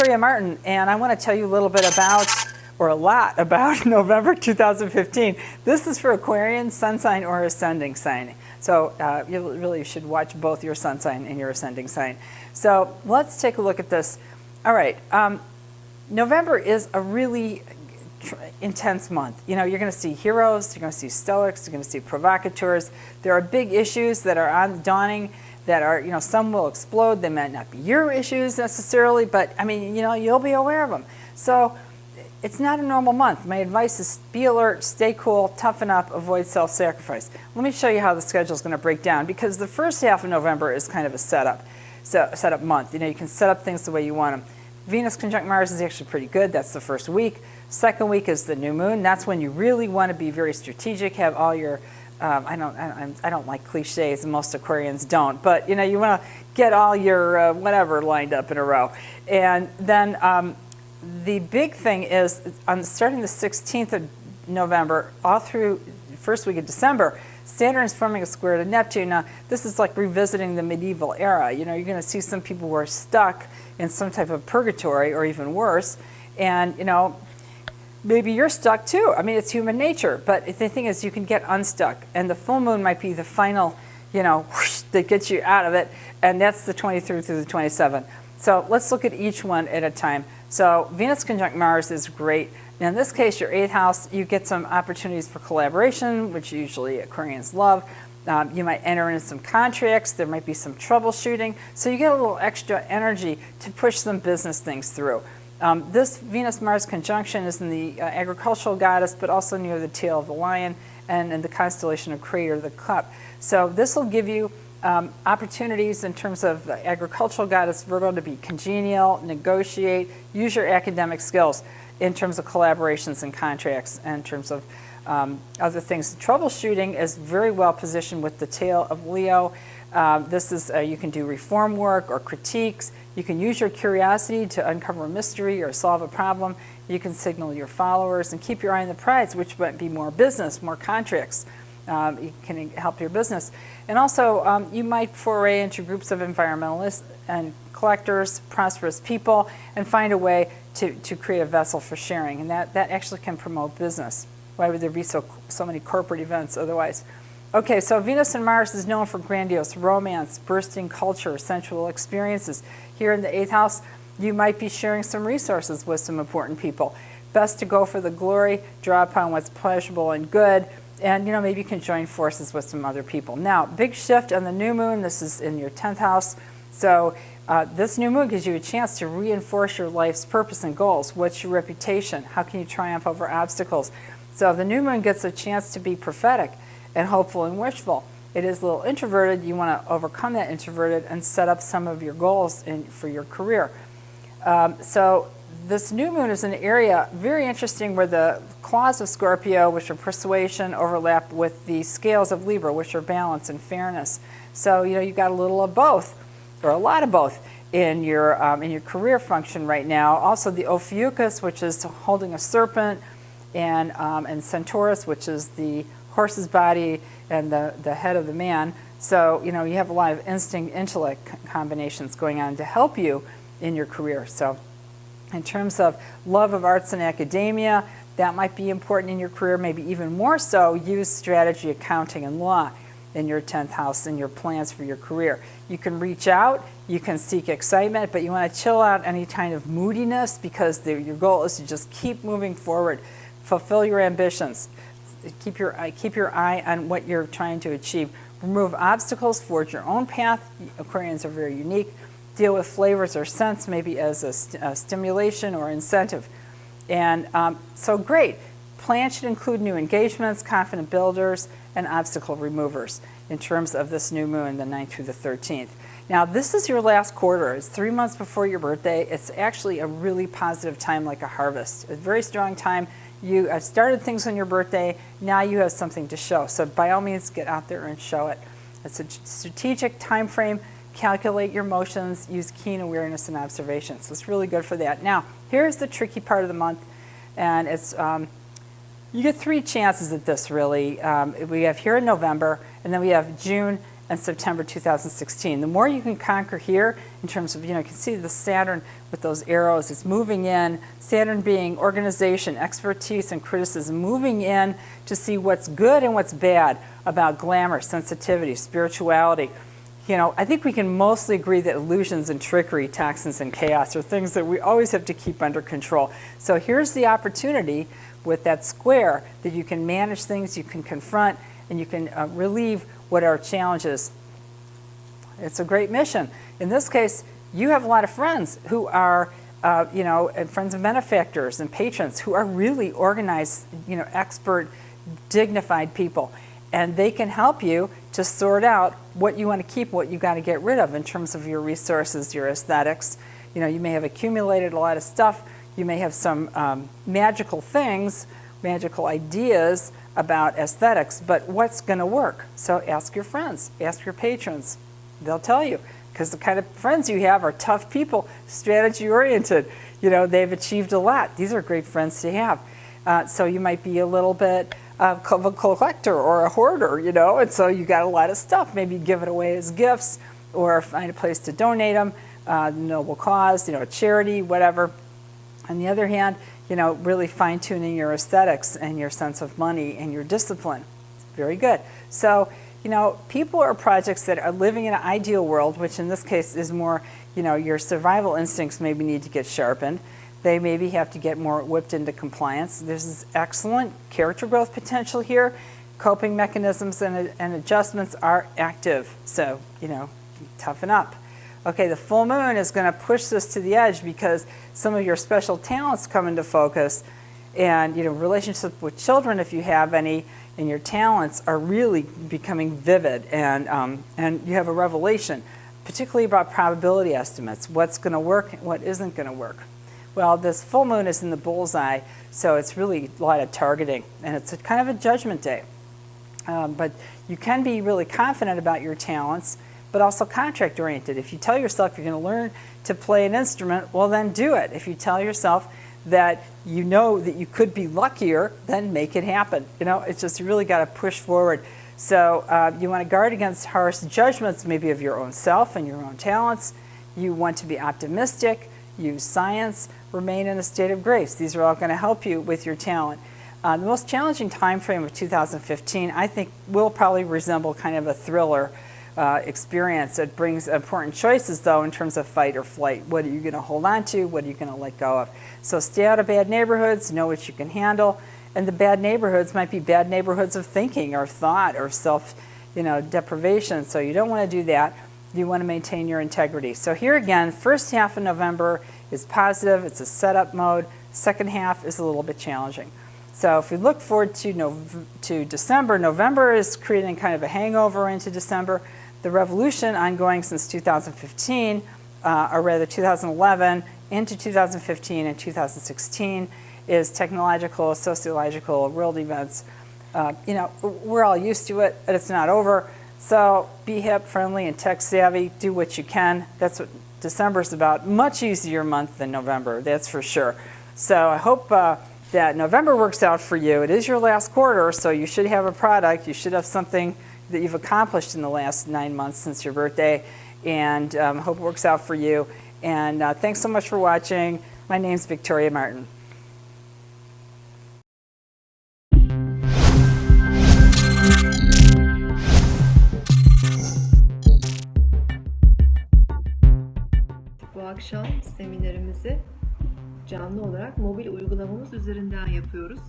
Gloria Martin, and I want to tell you a little bit about, or a lot about, November 2015. This is for Aquarian, sun sign or ascending sign. So you really should watch both your sun sign and your ascending sign. So let's take a look at this. All right, November is a really intense month. You know, you're going to see heroes, you're going to see stoics, you're going to see provocateurs. There are big issues that are on dawning that are, you know, some will explode. They might not be your issues necessarily, but I mean, you know, you'll be aware of them. So it's not a normal month. My advice is be alert, stay cool, toughen up, avoid self-sacrifice. Let me show you how the schedule is going to break down, because the first half of November is kind of a setup month. You know, you can set up things the way you want them. Venus conjunct Mars is actually pretty good. That's the first week. Second week is the new moon. That's when you really want to be very strategic, have all your I don't like cliches, and most Aquarians don't, but you know, you want to get all your whatever lined up in a row. And then the big thing is, starting the 16th of November, all through the first week of December, Saturn is forming a square to Neptune. Now, this is like revisiting the medieval era. You know, you're going to see some people who are stuck in some type of purgatory, or even worse, and you know, maybe you're stuck too. I mean, it's human nature, but the thing is, you can get unstuck, and the full moon might be the final, you know, whoosh, that gets you out of it, and that's the 23rd through the 27th. So let's look at each one at a time. So Venus conjunct Mars is great. Now in this case, your 8th house, you get some opportunities for collaboration, which usually Aquarians love. You might enter into some contracts. There might be some troubleshooting. So you get a little extra energy to push some business things through. This Venus-Mars conjunction is in the agricultural goddess, but also near the tail of the lion and in the constellation of Crater, the cup. So this will give you opportunities in terms of the agricultural goddess Virgo to be congenial, negotiate, use your academic skills in terms of collaborations and contracts, and in terms of other things. Troubleshooting is very well positioned with the tail of Leo. This is, you can do reform work or critiques. You can use your curiosity to uncover a mystery or solve a problem. You can signal your followers and keep your eye on the prize, which might be more business, more contracts. You can help your business. And also, you might foray into groups of environmentalists and collectors, prosperous people, and find a way to create a vessel for sharing. And that actually can promote business. Why would there be so many corporate events otherwise? Okay, so Venus and Mars is known for grandiose romance, bursting culture, sensual experiences. Here in the 8th house, you might be sharing some resources with some important people. Best to go for the glory, draw upon what's pleasurable and good, and you know, maybe you can join forces with some other people. Now, big shift on the new moon. This is in your 10th house. So this new moon gives you a chance to reinforce your life's purpose and goals. What's your reputation? How can you triumph over obstacles? So the new moon gets a chance to be prophetic and hopeful and wishful. It is a little introverted. You want to overcome that introverted and set up some of your goals for your career. So this new moon is an area very interesting where the claws of Scorpio, which are persuasion, overlap with the scales of Libra, which are balance and fairness. So you know, you've got a little of both, or a lot of both, in your career function right now. Also the Ophiuchus, which is holding a serpent, and Centaurus, which is the horse's body and the head of the man. So you know, you have a lot of instinct, intellect combinations going on to help you in your career. So in terms of love of arts and academia, that might be important in your career, maybe even more so. Use strategy, accounting, and law in your 10th house in your plans for your career. You can reach out, you can seek excitement, but you want to chill out any kind of moodiness, because your goal is to just keep moving forward, fulfill your ambitions, keep your eye on what you're trying to achieve. Remove obstacles, forge your own path. Aquarians are very unique. Deal with flavors or scents maybe as a stimulation or incentive. And so great. Plans should include new engagements, confident builders, and obstacle removers in terms of this new moon, the 9th through the 13th. Now, this is your last quarter. It's 3 months before your birthday. It's actually a really positive time, like a harvest. A very strong time. You started things on your birthday. Now you have something to show. So by all means, get out there and show it. It's a strategic time frame. Calculate your motions. Use keen awareness and observation. So it's really good for that. Now, here's the tricky part of the month. And it's you get 3 chances at this, really. We have here in November, and then we have June and September 2016. The more you can conquer here in terms of, you can see the Saturn with those arrows, it's moving in, Saturn being organization, expertise, and criticism, moving in to see what's good and what's bad about glamour, sensitivity, spirituality. I think we can mostly agree that illusions and trickery, toxins and chaos are things that we always have to keep under control. So here's the opportunity with that square that you can manage things, you can confront, and you can relieve what are challenges. It's a great mission. In this case, you have a lot of friends who are, and friends and benefactors and patrons who are really organized, expert, dignified people. And they can help you to sort out what you want to keep, what you got to get rid of in terms of your resources, your aesthetics. You may have accumulated a lot of stuff. You may have some magical things, magical ideas about aesthetics, but what's going to work? So ask your friends, ask your patrons. They'll tell you, because the kind of friends you have are tough people, strategy-oriented. They've achieved a lot. These are great friends to have. So you might be a little bit of a collector or a hoarder, and so you got a lot of stuff. Maybe give it away as gifts or find a place to donate them, noble cause, a charity, whatever. On the other hand, really fine-tuning your aesthetics and your sense of money and your discipline. Very good. So, people or projects that are living in an ideal world, which in this case is more, your survival instincts maybe need to get sharpened. They maybe have to get more whipped into compliance. There's excellent character growth potential here. Coping mechanisms and adjustments are active. So, toughen up. Okay, the full moon is going to push this to the edge because some of your special talents come into focus, and relationship with children, if you have any, and your talents are really becoming vivid, and you have a revelation, particularly about probability estimates. What's going to work, what isn't going to work. Well, this full moon is in the bullseye, so it's really a lot of targeting, and it's a kind of a judgment day. But you can be really confident about your talents, but also contract-oriented. If you tell yourself you're going to learn to play an instrument, well, then do it. If you tell yourself that you know that you could be luckier, then make it happen. It's just you really got to push forward. So you want to guard against harsh judgments, maybe of your own self and your own talents. You want to be optimistic, use science, remain in a state of grace. These are all going to help you with your talent. The most challenging time frame of 2015, I think, will probably resemble kind of a thriller experience. It brings important choices, though, in terms of fight or flight. What are you going to hold on to? What are you going to let go of? So stay out of bad neighborhoods, know what you can handle. And the bad neighborhoods might be bad neighborhoods of thinking or thought or self-deprivation. So you don't want to do that. You want to maintain your integrity. So here again, first half of November is positive. It's a setup mode. Second half is a little bit challenging. So if we look forward to December, November is creating kind of a hangover into December. The revolution ongoing since 2015, or rather 2011, into 2015 and 2016 is technological, sociological, world events. We're all used to it, but it's not over. So be hip, friendly, and tech savvy. Do what you can. That's what December's about. Much easier month than November, that's for sure. So I hope that November works out for you. It is your last quarter, so you should have a product. You should have something that you've accomplished in the last 9 months since your birthday, and hope it works out for you. And thanks so much for watching. My name's Victoria Martin. Bu akşam seminerimizi canlı olarak mobil uygulamamız üzerinden yapıyoruz.